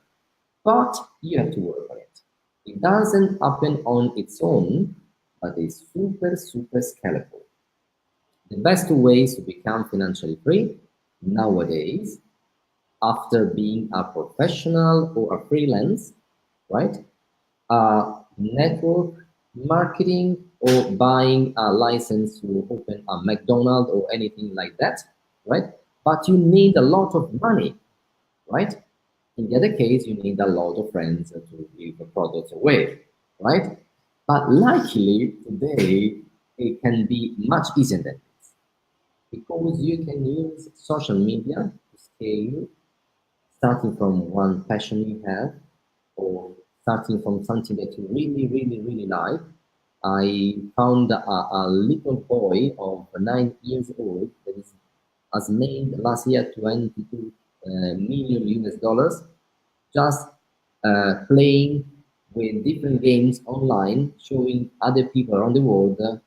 Speaker 2: But you have to work on it. It doesn't happen on its own, but it's super, super scalable. The best ways to become financially free nowadays, after being a professional or a freelance, right? Network marketing or buying a license to open a McDonald's or anything like that, right? But you need a lot of money, right? In the other case, you need a lot of friends to give the products away, right? But luckily, today, it can be much easier than this because you can use social media to scale, starting from one passion you have or starting from something that you really, really, really like. I found a little boy of 9 years old that has made last year 22 million US dollars just playing with different games online, showing other people around the world the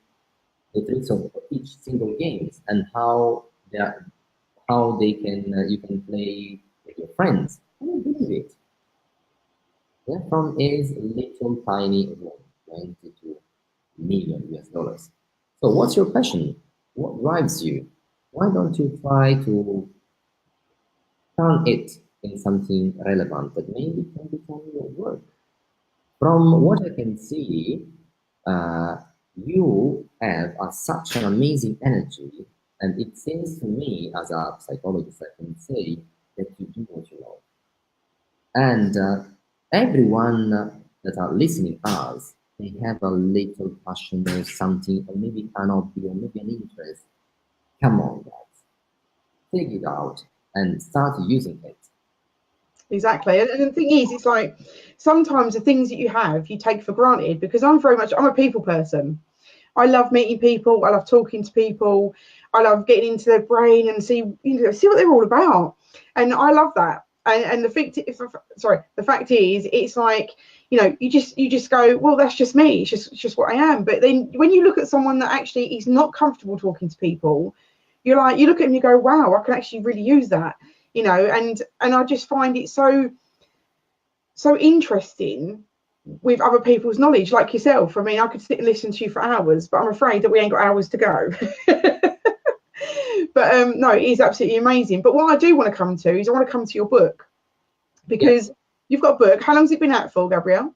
Speaker 2: tricks of each single games and how they can you can play with your friends. Can you believe it? Yeah, from his little tiny room, 22 million US dollars. So, what's your passion? What drives you? Why don't you try to turn it in something relevant that maybe can become your work? From what I can see, uh, you have such an amazing energy, and it seems to me, as a psychologist, I can say that you do what you love. And everyone that are listening us, they have a little passion or something, or maybe an hobby, or maybe an interest. Come on, guys, take it out and start using it.
Speaker 1: Exactly. And the thing is, it's like sometimes the things that you have, you take for granted because I'm a people person. I love meeting people. I love talking to people. I love getting into their brain and see what they're all about. And I love that. And the fact is, it's like, you just go, well, that's just me. It's just what I am. But then when you look at someone that actually is not comfortable talking to people, you look at them, you go, wow, I can actually really use that. And I just find it so interesting with other people's knowledge, like yourself. I mean, I could sit and listen to you for hours, but I'm afraid that we ain't got hours to go. But no, it is absolutely amazing. But what I do want to come to is I want to come to your book,
Speaker 2: Yeah.
Speaker 1: because you've got a book. How long's it been out for, Gabrielle?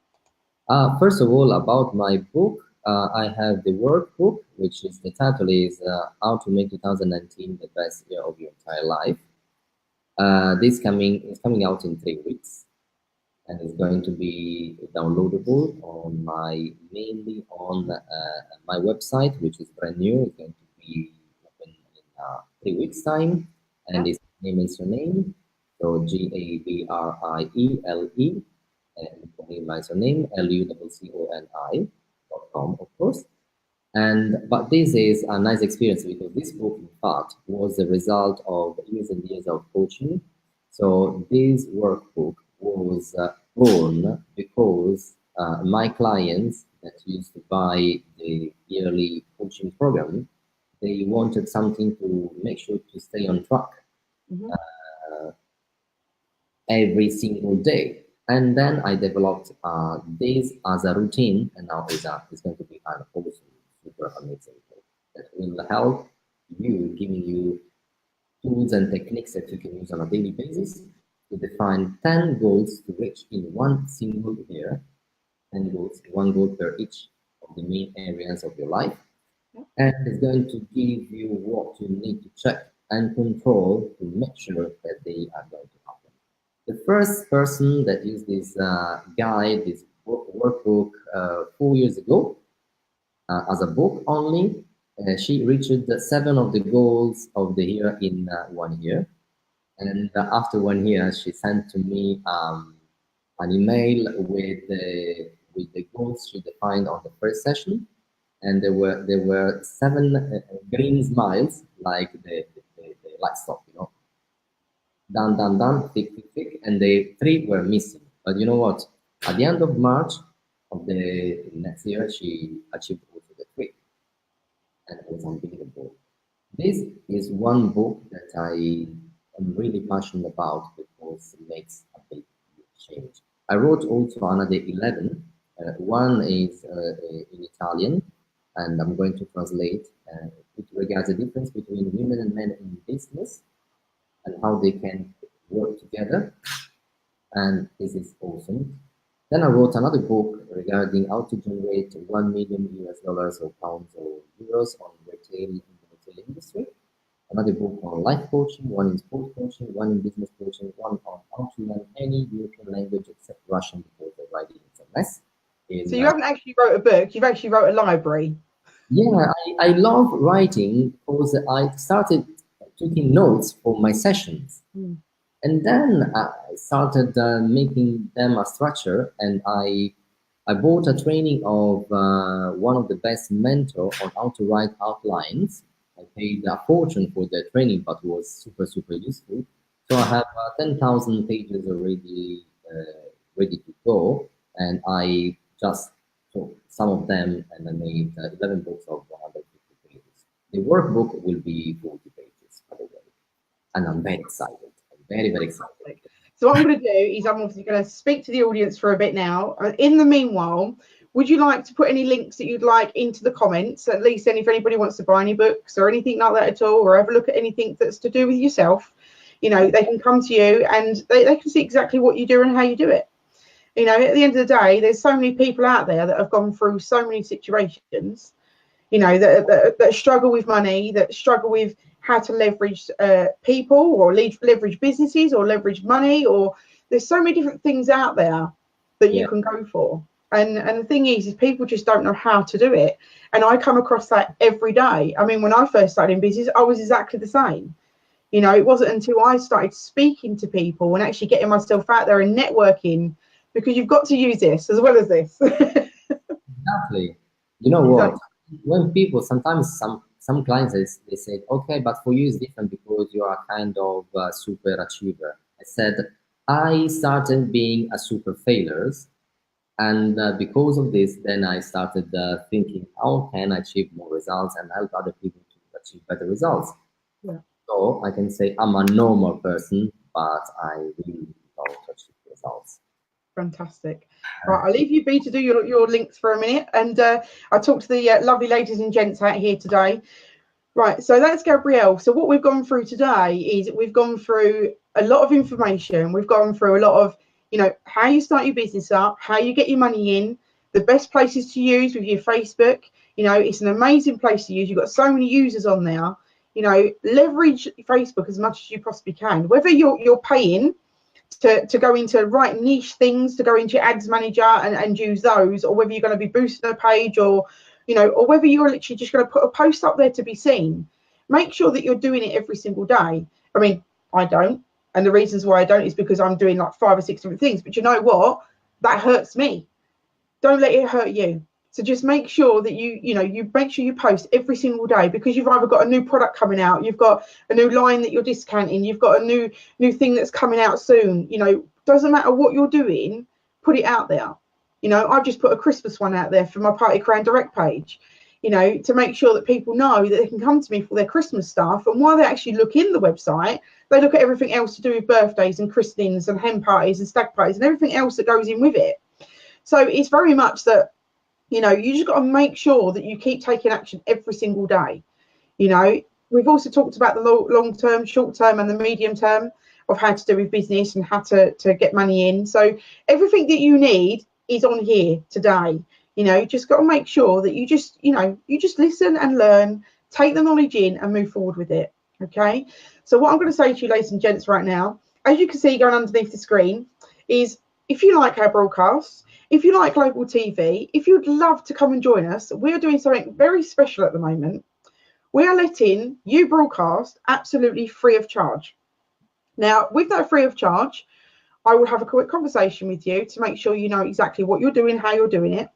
Speaker 2: First of all, about my book, I have the workbook, which is the title is How to Make 2019 the Best Year of Your Entire Life. This coming is coming out in 3 weeks, and it's going to be downloadable on mainly on my website, which is brand new. It's going to be open in 3 weeks time, and
Speaker 1: Yeah.
Speaker 2: it's name and surname. So Gabriele, and my surname LUCCONI.com, of course. But this is a nice experience because this book, in fact, was the result of years and years of coaching. So this workbook was born because my clients that used to buy the yearly coaching program, they wanted something to make sure to stay on track
Speaker 1: Mm-hmm.
Speaker 2: every single day. And then I developed this as a routine, and now it's going to be an awesome, super amazing book that will help you, giving you tools and techniques that you can use on a daily basis to define 10 goals to reach in one single year, 10 goals, one goal per each of the main areas of your life. And it's going to give you what you need to check and control to make sure that they are going to happen. The first person that used this guide, this workbook 4 years ago, as a book only, she reached 7 of the goals of the year in 1 year. And after 1 year, she sent to me an email with the goals she defined on the first session, and there were 7 green smiles, like the light stop, done, done, done, tick, tick, tick, and the 3 were missing. But you know what? At the end of March of the next year, she achieved also the 3, and it was unbelievable. This is one book that I am really passionate about because it makes a big change. I wrote also another 11. One is in Italian, and I'm going to translate. It regards the difference between women and men in business and how they can work together. And this is awesome. Then I wrote another book regarding how to generate 1 million US dollars or pounds or euros on retail in the retail industry. Another book on life coaching, one in sport coaching, one in business coaching, one on how to learn any European language except Russian because the writing is a mess.
Speaker 1: So you haven't actually wrote a book, you've actually wrote a library.
Speaker 2: Yeah, I love writing because I started taking notes for my sessions.
Speaker 1: Mm.
Speaker 2: And then I started making them a structure, and I bought a training of one of the best mentor on how to write outlines. I paid a fortune for the training, but it was super super useful. So I have 10,000 pages already ready to go, and I just took some of them and I made 11 books of 150 pages. The workbook will be 40 pages, by the way, and I'm very excited. I'm very, very excited.
Speaker 1: So what I'm going to do is I'm obviously going to speak to the audience for a bit now. In the meanwhile, would you like to put any links that you'd like into the comments? At least if anybody wants to buy any books or anything like that at all, or have a look at anything that's to do with yourself, you know, they can come to you and they can see exactly what you do and how you do it. You know, at the end of the day, there's so many people out there that have gone through so many situations, you know, that struggle with money, that struggle with how to leverage people or leverage businesses or leverage money, or there's so many different things out there that you can go for. And the thing is people just don't know how to do it. And I come across that every day. I mean, when I first started in business, I was exactly the same. You know, it wasn't until I started speaking to people and actually getting myself out there and networking, because you've got to use this as well as this.
Speaker 2: Exactly. You know what? When people sometimes some clients they say, okay, but for you it's different because you are kind of a super achiever. I said I started being a super failure, and because of this, then I started thinking, how can I achieve more results and help other people to achieve better results?
Speaker 1: Yeah.
Speaker 2: So I can say I'm a normal person, but I really don't achieve results.
Speaker 1: Fantastic. Right, I'll leave you be to do your links for a minute, and I'll talk to the lovely ladies and gents out here today. Right, so that's Gabrielle. So what we've gone through today is we've gone through a lot of information. We've gone through a lot of, you know, how you start your business up, how you get your money in, the best places to use with your Facebook. You know, it's an amazing place to use. You've got so many users on there. You know, leverage Facebook as much as you possibly can. Whether you're paying to go into right niche things, to go into your ads manager and use those, or whether you're going to be boosting a page, or, you know, or whether you're literally just going to put a post up there to be seen, make sure that you're doing it every single day. I mean, I don't. And the reasons why I don't is because I'm doing like 5 or 6 different things. But you know what? That hurts me. Don't let it hurt you. So just make sure that you make sure you post every single day, because you've either got a new product coming out, you've got a new line that you're discounting, you've got a new thing that's coming out soon. You know, doesn't matter what you're doing, put it out there. You know, I've just put a Christmas one out there for my Party Crown Direct page, you know, to make sure that people know that they can come to me for their Christmas stuff. And while they actually look in the website, they look at everything else to do with birthdays and christenings and hen parties and stag parties and everything else that goes in with it. So it's very much that, you know, you just got to make sure that you keep taking action every single day. You know, we've also talked about the long term, short term and the medium term of how to do with business and how to get money in. So everything that you need is on here today. You know, just got to make sure that you just listen and learn, take the knowledge in and move forward with it. Okay. So what I'm going to say to you, ladies and gents, right now, as you can see going underneath the screen, is if you like our broadcasts, if you like Global TV, if you'd love to come and join us, we're doing something very special at the moment. We are letting you broadcast absolutely free of charge. Now, with that free of charge, I will have a quick conversation with you to make sure you know exactly what you're doing, how you're doing it.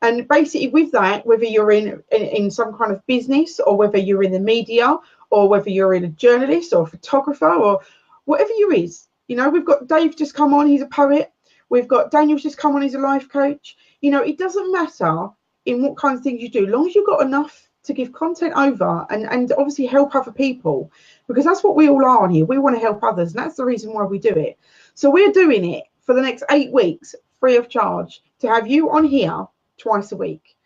Speaker 1: And basically with that, whether you're in some kind of business, or whether you're in the media, or whether you're in a journalist or a photographer, or whatever you is, you know, we've got Dave just come on, he's a poet. We've got Daniel's just come on, he's a life coach. You know, it doesn't matter in what kind of things you do, as long as you've got enough to give content over and obviously help other people, because that's what we all are on here. We want to help others, and that's the reason why we do it. So we're doing it for the next 8 weeks free of charge to have you on here twice a week.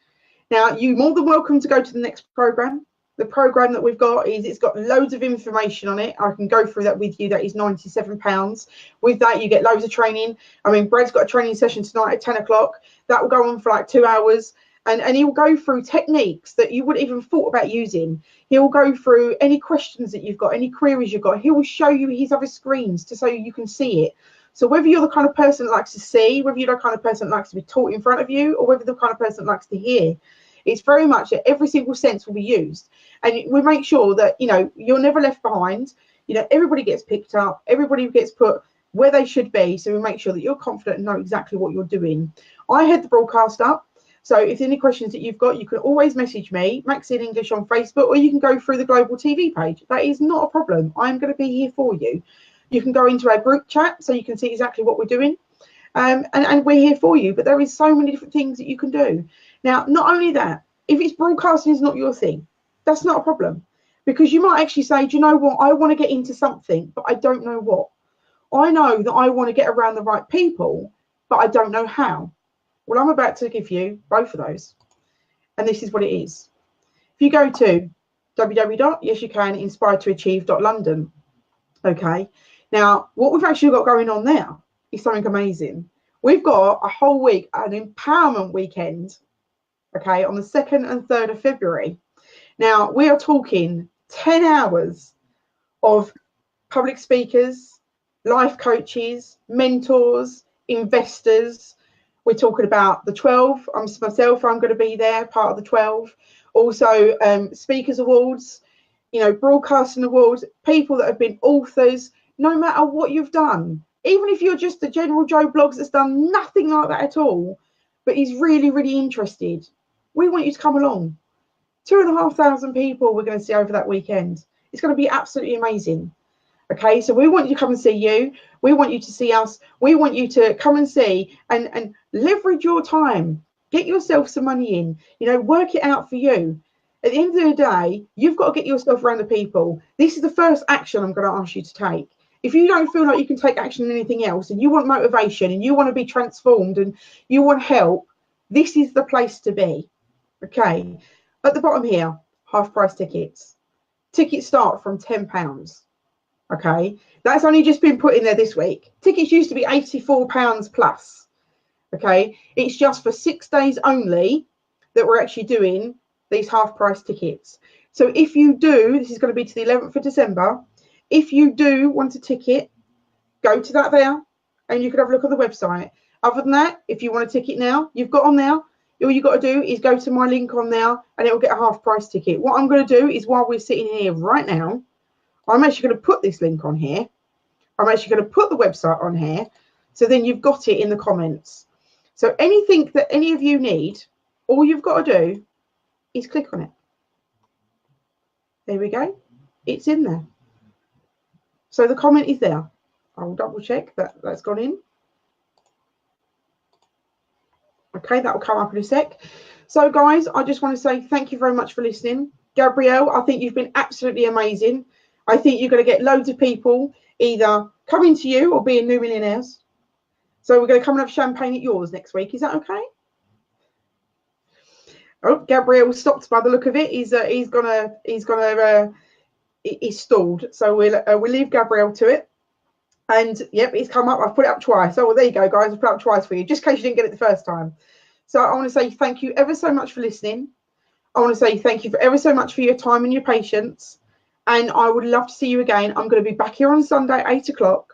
Speaker 1: Now, you're more than welcome to go to the next program. The program that we've got it's got loads of information on it. I can go through that with you. That is £97. With that, you get loads of training. I mean, Brad's got a training session tonight at 10 o'clock. That will go on for like 2 hours. And he will go through techniques that you wouldn't even thought about using. He will go through any questions that you've got, any queries you've got. He will show you his other screens so you can see it. So whether you're the kind of person that likes to see, whether you're the kind of person that likes to be taught in front of you, or whether the kind of person that likes to hear, it's very much that every single sense will be used. And we make sure that, you know, you're never left behind. You know, everybody gets picked up, everybody gets put where they should be. So we make sure that you're confident and know exactly what you're doing. I had the broadcast up. So if there's any questions that you've got, you can always message me, Maxine English on Facebook, or you can go through the Global TV page. That is not a problem. I'm going to be here for you. You can go into our group chat so you can see exactly what we're doing. And we're here for you. But there is so many different things that you can do. Now, not only that, if it's broadcasting is not your thing, that's not a problem. Because you might actually say, do you know what? I want to get into something, but I don't know what. I know that I want to get around the right people, but I don't know how. Well, I'm about to give you both of those. And this is what it is. If you go to www.yesyoucaninspiredtoachieve.london, okay, now what we've actually got going on now is something amazing. We've got a whole week, an empowerment weekend, okay, on the 2nd and 3rd of February. Now, we are talking 10 hours of public speakers, life coaches, mentors, investors. We're talking about the 12. I'm going to be there, part of the 12. Also, speakers awards, you know, broadcasting awards, people that have been authors, no matter what you've done. Even if you're just a general Joe Bloggs that's done nothing like that at all, but is really, really interested, we want you to come along. 2,500 people we're going to see over that weekend. It's going to be absolutely amazing. Okay, so we want you to come and see you. We want you to see us. We want you to come and see and leverage your time. Get yourself some money in. You know, work it out for you. At the end of the day, you've got to get yourself around the people. This is the first action I'm going to ask you to take. If you don't feel like you can take action in anything else, and you want motivation, and you want to be transformed, and you want help, this is the place to be. Okay, at the bottom here, half price tickets. Tickets start from £10. Okay, that's only just been put in there this week. Tickets used to be £84 plus. Okay, it's just for 6 days only that we're actually doing these half price tickets. So if you do, this is going to be to the 11th of December. If you do want a ticket, go to that there and you can have a look at the website. Other than that, if you want a ticket now, you've got on there. All you've got to do is go to my link on there and it will get a half price ticket. What I'm going to do is, while we're sitting here right now, I'm actually going to put this link on here. I'm actually going to put the website on here. So then you've got it in the comments. So anything that any of you need, all you've got to do is click on it. There we go. It's in there. So the comment is there. I'll double check that that's gone in. Okay, that will come up in a sec. So guys, I just want to say thank you very much for listening. Gabrielle, I think you've been absolutely amazing. I think you're going to get loads of people either coming to you or being new millionaires. So we're going to come and have champagne at yours next week. Is that okay? Oh, Gabrielle stopped by the look of it. He's stalled. So we'll leave Gabrielle to it. And yep, it's come up. I've put it up twice. Oh, well, there you go, guys. I've put it up twice for you, just in case you didn't get it the first time. So I want to say thank you ever so much for listening. I want to say thank you for ever so much for your time and your patience. And I would love to see you again. I'm going to be back here on Sunday, 8 o'clock,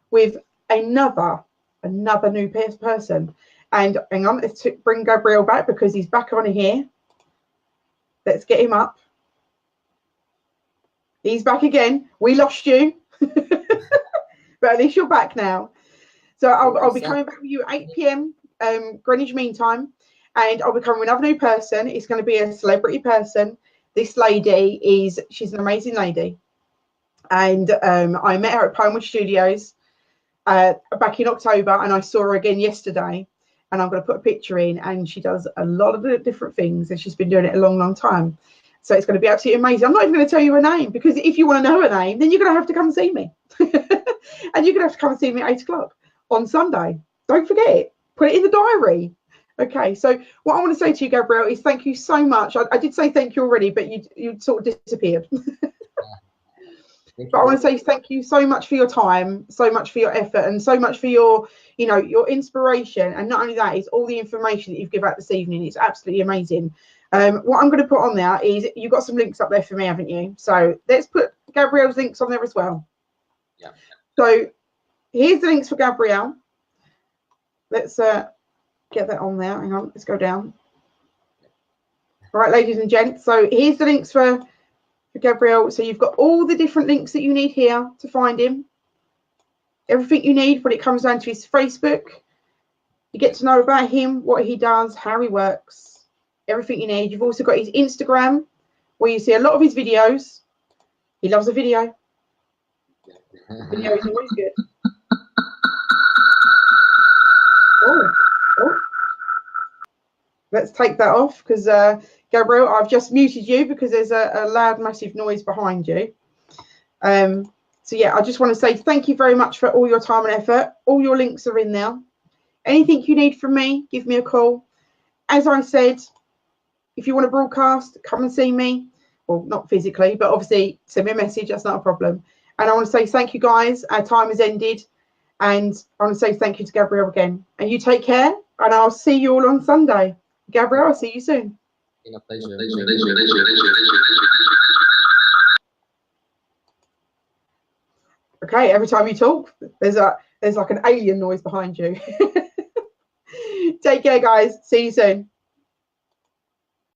Speaker 1: with another new person. And hang on, let's bring Gabrielle back because he's back on here. Let's get him up. He's back again. We lost you. But at least you're back now. So I'll be coming back with you at 8 p.m. Greenwich Mean Time. And I'll be coming with another new person. It's going to be a celebrity person. This lady she's an amazing lady. And I met her at Pinewood Studios back in October, and I saw her again yesterday. And I'm going to put a picture in, and she does a lot of different things, and she's been doing it a long, long time. So it's going to be absolutely amazing. I'm not even going to tell you her name, because if you want to know her name, then you're going to have to come and see me. And you're going to have to come and see me at 8 o'clock on Sunday. Don't forget it. Put it in the diary. Okay, so what I want to say to you, Gabrielle, is thank you so much. I did say thank you already, but you sort of disappeared. But I want to say thank you so much for your time, so much for your effort, and so much for your, your inspiration. And not only that, is all the information that you've given out this evening. It's absolutely amazing. What I'm going to put on there is, you've got some links up there for me, haven't you? So let's put Gabrielle's links on there as well.
Speaker 2: Yeah.
Speaker 1: So here's the links for Gabrielle. Let's get that on there. Hang on, let's go down. All right, ladies and gents. So here's the links for Gabrielle. So you've got all the different links that you need here to find him. Everything you need when it comes down to his Facebook. You get to know about him, what he does, how he works, everything you need. You've also got his Instagram, where you see a lot of his videos. He loves a video. Video is always good. Oh. Let's take that off, because Gabrielle, I've just muted you because there's a loud, massive noise behind you. So yeah, I just want to say thank you very much for all your time and effort. All your links are in there. Anything you need from me, give me a call. As I said, if you want to broadcast, come and see me. Well, not physically, but obviously send me a message. That's not a problem. And I want to say thank you, guys. Our time has ended. And I want to say thank you to Gabriele again. And you take care. And I'll see you all on Sunday. Gabriele, I'll see you soon.
Speaker 2: It's a pleasure.
Speaker 1: Okay, every time you talk, there's like an alien noise behind you. Take care, guys. See you soon.